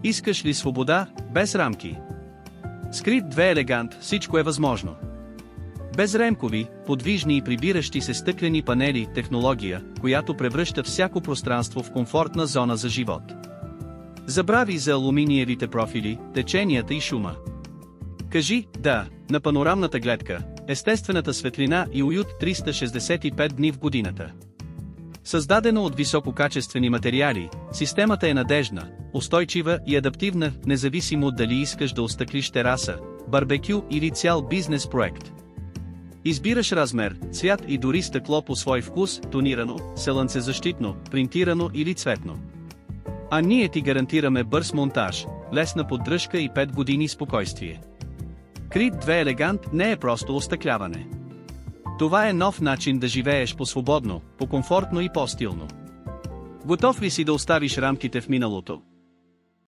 Искаш ли свобода, без рамки? С Creed 2 Elegant всичко е възможно. Безремкови, подвижни и прибиращи се стъклени панели, технология, която превръща всяко пространство в комфортна зона за живот. Забрави за алуминиевите профили, теченията и шума. Кажи «да» на панорамната гледка, естествената светлина и уют 365 дни в годината. Създадено от висококачествени материали, системата е надежна, устойчива и адаптивна, независимо дали искаш да остъклиш тераса, барбекю или цял бизнес проект. Избираш размер, цвят и дори стъкло по свой вкус, тонирано, слънцезащитно, принтирано или цветно. А ние ти гарантираме бърз монтаж, лесна поддръжка и 5 години спокойствие. Creed 2 Elegant не е просто остъкляване. Това е нов начин да живееш по-свободно, по-комфортно и по-стилно. Готов ли си да оставиш рамките в миналото?